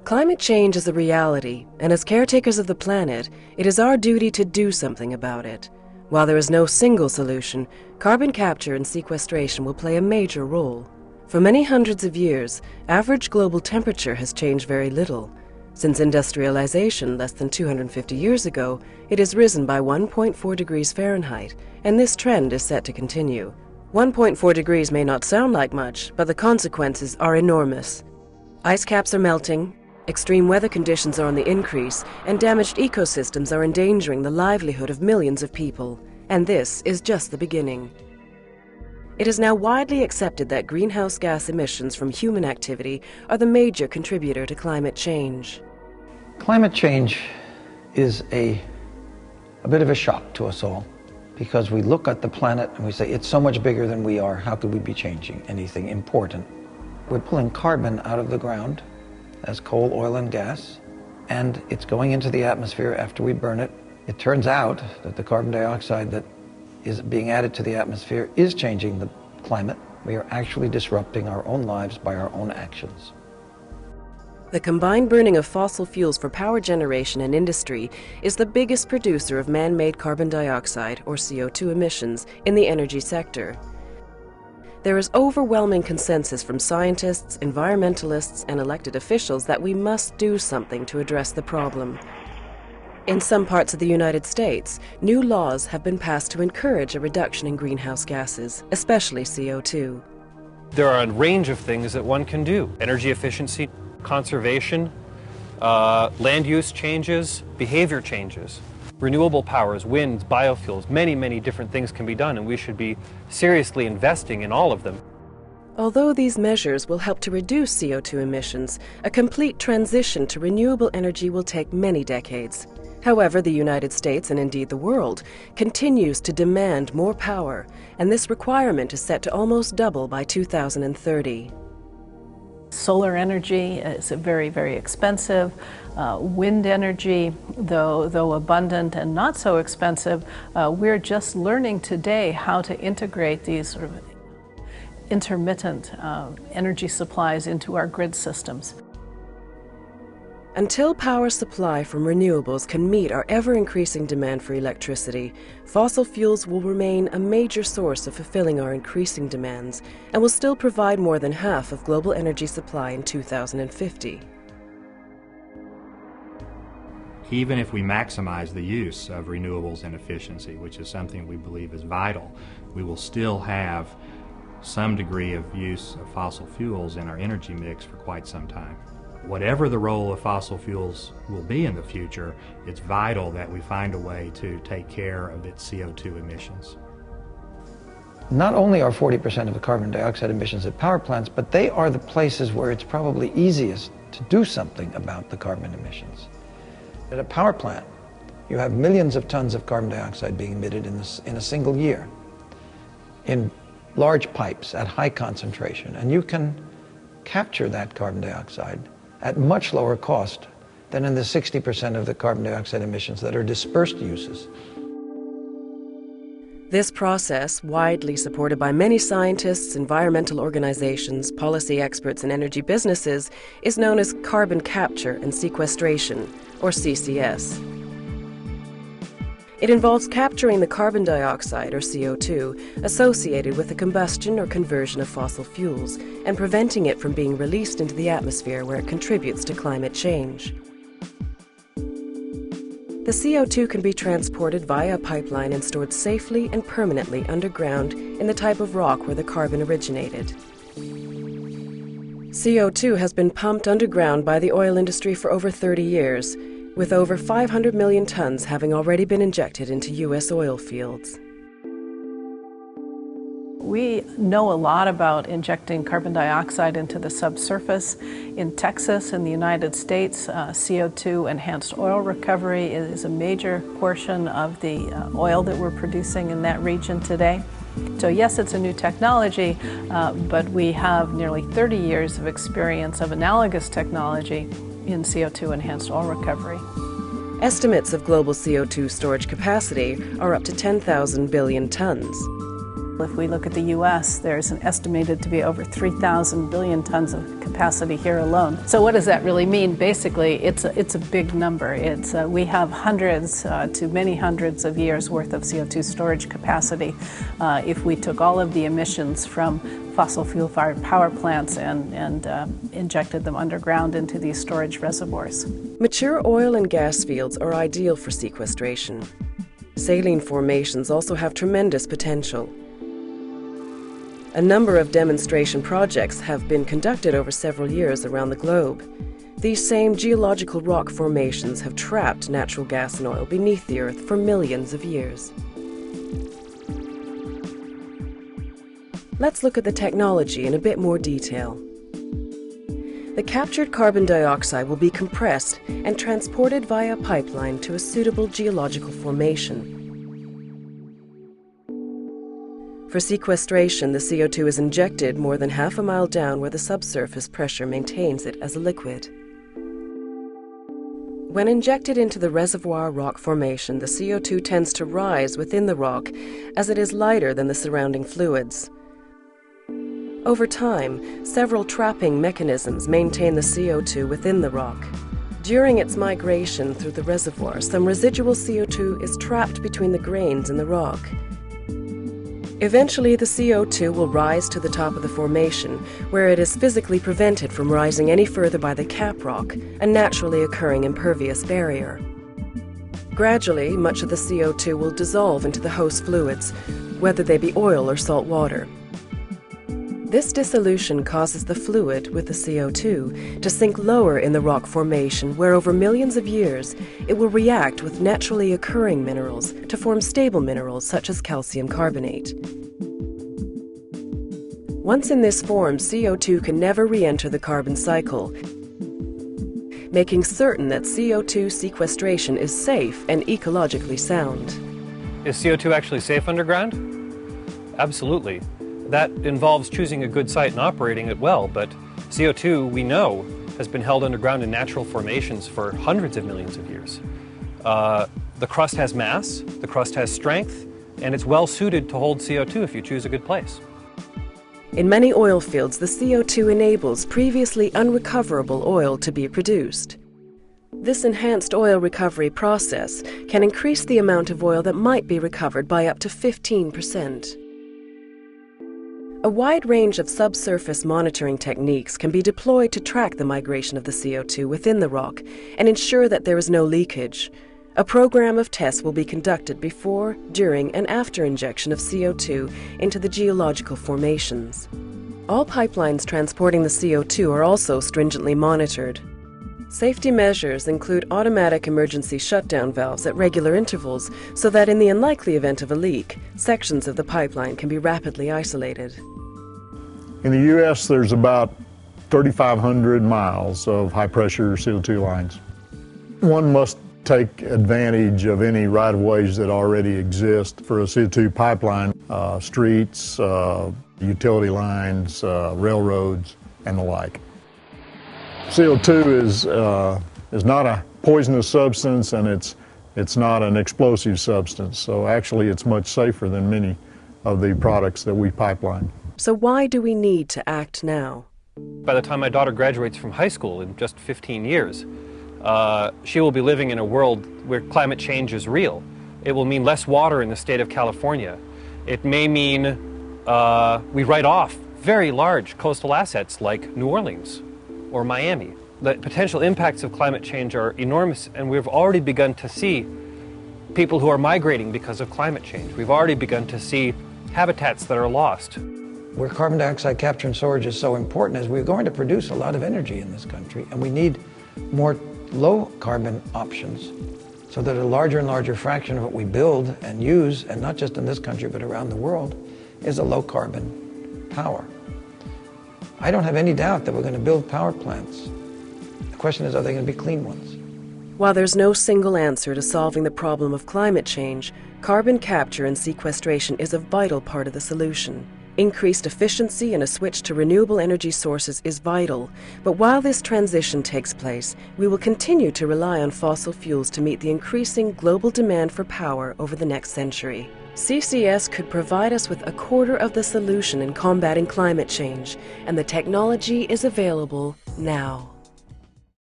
Climate change is a reality, and as caretakers of the planet, it is our duty to do something about it. While there is no single solution, carbon capture and sequestration will play a major role. For many hundreds of years, average global temperature has changed very little. Since industrialization less than 250 years ago, it has risen by 1.4 degrees Fahrenheit, and this trend is set to continue. 1.4 degrees may not sound like much, but the consequences are enormous. Ice caps are melting, extreme weather conditions are on the increase, and damaged ecosystems are endangering the livelihood of millions of people. And this is just the beginning. It is now widely accepted that greenhouse gas emissions from human activity are the major contributor to climate change. Climate change is a bit of a shock to us all, because we look at the planet and we say, it's so much bigger than we are, how could we be changing anything important? We're pulling carbon out of the ground as coal, oil, and gas, and it's going into the atmosphere after we burn it. It turns out that the carbon dioxide that is being added to the atmosphere is changing the climate. We are actually disrupting our own lives by our own actions. The combined burning of fossil fuels for power generation and industry is the biggest producer of man-made carbon dioxide, or CO2 emissions, in the energy sector. There is overwhelming consensus from scientists, environmentalists, and elected officials that we must do something to address the problem. In some parts of the United States, new laws have been passed to encourage a reduction in greenhouse gases, especially CO2. There are a range of things that one can do. Energy efficiency, conservation, land use changes, behavior changes. Renewable powers, wind, biofuels, many different things can be done, and we should be seriously investing in all of them. Although these measures will help to reduce CO2 emissions, a complete transition to renewable energy will take many decades. However, the United States, and indeed the world, continues to demand more power, and this requirement is set to almost double by 2030. Solar energy is very expensive. Wind energy, though abundant and not so expensive, we're just learning today how to integrate these sort of intermittent energy supplies into our grid systems. Until power supply from renewables can meet our ever-increasing demand for electricity, fossil fuels will remain a major source of fulfilling our increasing demands and will still provide more than half of global energy supply in 2050. Even if we maximize the use of renewables and efficiency, which is something we believe is vital, we will still have some degree of use of fossil fuels in our energy mix for quite some time. Whatever the role of fossil fuels will be in the future, it's vital that we find a way to take care of its CO2 emissions. Not only are 40% of the carbon dioxide emissions at power plants, but they are the places where it's probably easiest to do something about the carbon emissions. At a power plant, you have millions of tons of carbon dioxide being emitted in a single year in large pipes at high concentration, and you can capture that carbon dioxide at much lower cost than in the 60% of the carbon dioxide emissions that are dispersed uses. This process, widely supported by many scientists, environmental organizations, policy experts, and energy businesses, is known as carbon capture and sequestration, or CCS. It involves capturing the carbon dioxide, or CO2, associated with the combustion or conversion of fossil fuels and preventing it from being released into the atmosphere where it contributes to climate change. The CO2 can be transported via a pipeline and stored safely and permanently underground in the type of rock where the carbon originated. CO2 has been pumped underground by the oil industry for over 30 years, with over 500 million tons having already been injected into U.S. oil fields. We know a lot about injecting carbon dioxide into the subsurface. In Texas, in the United States, CO2 enhanced oil recovery is a major portion of the oil that we're producing in that region today. So yes, it's a new technology, but we have nearly 30 years of experience of analogous technology in CO2 enhanced oil recovery. Estimates of global CO2 storage capacity are up to 10,000 billion tons. If we look at the U.S., there's an estimated to be over 3,000 billion tons of capacity here alone. So what does that really mean? Basically, it's a big number. We have hundreds to many hundreds of years worth of CO2 storage capacity if we took all of the emissions from fossil fuel-fired power plants and injected them underground into these storage reservoirs. Mature oil and gas fields are ideal for sequestration. Saline formations also have tremendous potential. A number of demonstration projects have been conducted over several years around the globe. These same geological rock formations have trapped natural gas and oil beneath the earth for millions of years. Let's look at the technology in a bit more detail. The captured carbon dioxide will be compressed and transported via pipeline to a suitable geological formation. For sequestration, the CO2 is injected more than half a mile down where the subsurface pressure maintains it as a liquid. When injected into the reservoir rock formation, the CO2 tends to rise within the rock as it is lighter than the surrounding fluids. Over time, several trapping mechanisms maintain the CO2 within the rock. During its migration through the reservoir, some residual CO2 is trapped between the grains in the rock. Eventually, the CO2 will rise to the top of the formation, where it is physically prevented from rising any further by the cap rock, a naturally occurring impervious barrier. Gradually, much of the CO2 will dissolve into the host fluids, whether they be oil or salt water. This dissolution causes the fluid with the CO2 to sink lower in the rock formation, where over millions of years it will react with naturally occurring minerals to form stable minerals such as calcium carbonate. Once in this form, CO2 can never re-enter the carbon cycle, making certain that CO2 sequestration is safe and ecologically sound. Is CO2 actually safe underground? Absolutely. That involves choosing a good site and operating it well, but CO2, we know, has been held underground in natural formations for hundreds of millions of years. The crust has mass, the crust has strength, and it's well suited to hold CO2 if you choose a good place. In many oil fields, the CO2 enables previously unrecoverable oil to be produced. This enhanced oil recovery process can increase the amount of oil that might be recovered by up to 15%. A wide range of subsurface monitoring techniques can be deployed to track the migration of the CO2 within the rock and ensure that there is no leakage. A program of tests will be conducted before, during, and after injection of CO2 into the geological formations. All pipelines transporting the CO2 are also stringently monitored. Safety measures include automatic emergency shutdown valves at regular intervals so that in the unlikely event of a leak, sections of the pipeline can be rapidly isolated. In the U.S., there's about 3,500 miles of high-pressure CO2 lines. One must take advantage of any right-of-ways that already exist for a CO2 pipeline, streets, utility lines, railroads, and the like. CO2 is not a poisonous substance, and it's not an explosive substance. So actually, it's much safer than many of the products that we pipeline. So why do we need to act now? By the time my daughter graduates from high school in just 15 years, she will be living in a world where climate change is real. It will mean less water in the state of California. It may mean we write off very large coastal assets like New Orleans or Miami. The potential impacts of climate change are enormous, and we've already begun to see people who are migrating because of climate change. We've already begun to see habitats that are lost. Where carbon dioxide capture and storage is so important is we're going to produce a lot of energy in this country, and we need more low carbon options so that a larger and larger fraction of what we build and use, and not just in this country but around the world, is a low carbon power. I don't have any doubt that we're going to build power plants. The question is, are they going to be clean ones? While there's no single answer to solving the problem of climate change, carbon capture and sequestration is a vital part of the solution. Increased efficiency and a switch to renewable energy sources is vital, but while this transition takes place, we will continue to rely on fossil fuels to meet the increasing global demand for power over the next century. CCS could provide us with a quarter of the solution in combating climate change, and the technology is available now.